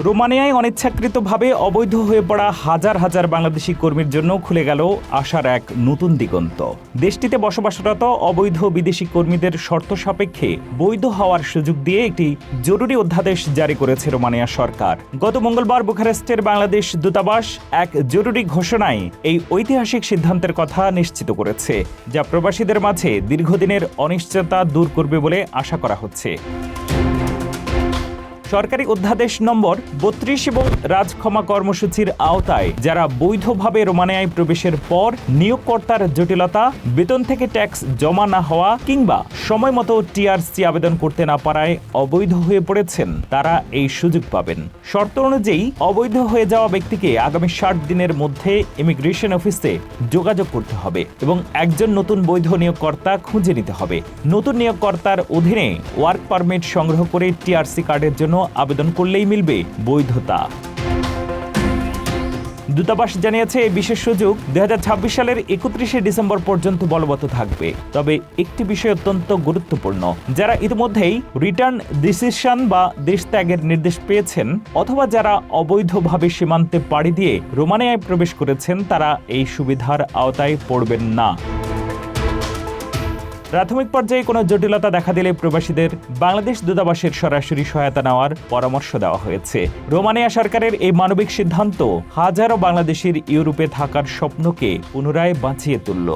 রোমানিয়ায় অনিচ্ছাকৃতভাবে অবৈধ হয়ে পড়া হাজার হাজার বাংলাদেশি কর্মীর জন্য খুলে গেল আশার এক নতুন দিগন্ত। দেশটিতে বসবাসরত অবৈধ বিদেশি কর্মীদের শর্ত সাপেক্ষে বৈধ হওয়ার সুযোগ দিয়ে একটি জরুরি অধ্যাদেশ জারি করেছে রোমানিয়া সরকার। গত মঙ্গলবার বুখারেস্টের বাংলাদেশ দূতাবাস এক জরুরি ঘোষণায় এই ঐতিহাসিক সিদ্ধান্তের কথা নিশ্চিত করেছে, যা প্রবাসীদের মাঝে দীর্ঘদিনের অনিশ্চয়তা দূর করবে বলে আশা করা হচ্ছে। সরকারি অধ্যাদেশ নম্বর ৩২ এবং রাজক্ষমা কর্মসূচির আওতায় যারা বৈধভাবে রোমানিয়ায় প্রবেশের পর নিয়োগকর্তার জটিলতা, বেতন থেকে ট্যাক্স জমা না হওয়া কিংবা সময় মতো টিআরসি আবেদন করতে না পারায় অবৈধ হয়ে পড়েছেন, তারা এই সুযোগ পাবেন। শর্ত অনুযায়ী অবৈধ হয়ে যাওয়া ব্যক্তিকে আগামী ৬০ দিনের মধ্যে ইমিগ্রেশন অফিসে যোগাযোগ করতে হবে এবং একজন নতুন বৈধ নিয়োগকর্তা খুঁজে নিতে হবে। নতুন নিয়োগকর্তার অধীনে ওয়ার্ক পারমিট সংগ্রহ করে টিআরসি কার্ডের জন্য আবেদন করলেই মিলবে বৈধতা। দূতাবাস জানিয়েছে এই বিশেষ সুযোগ ২০২৬ সালের ৩১ ডিসেম্বর পর্যন্ত বলবৎ থাকবে। তবে একটি বিষয় অত্যন্ত গুরুত্বপূর্ণ, যারা ইতিমধ্যেই রিটার্ন ডিসিশন বা দেশ ত্যাগের নির্দেশ পেয়েছেন অথবা যারা অবৈধভাবে সীমান্তে পাড়ি দিয়ে রোমানিয়ায় প্রবেশ করেছেন, তারা এই সুবিধার আওতায় পড়বেন না। প্রাথমিক পর্যায়ে কোনো জটিলতা দেখা দিলে প্রবাসীদের বাংলাদেশ দূতাবাসের সরাসরি সহায়তা নেওয়ার পরামর্শ দেওয়া হয়েছে। রোমানিয়া সরকারের এই মানবিক সিদ্ধান্ত হাজারো বাংলাদেশির ইউরোপে থাকার স্বপ্নকে পুনরায় বাঁচিয়ে তুলল।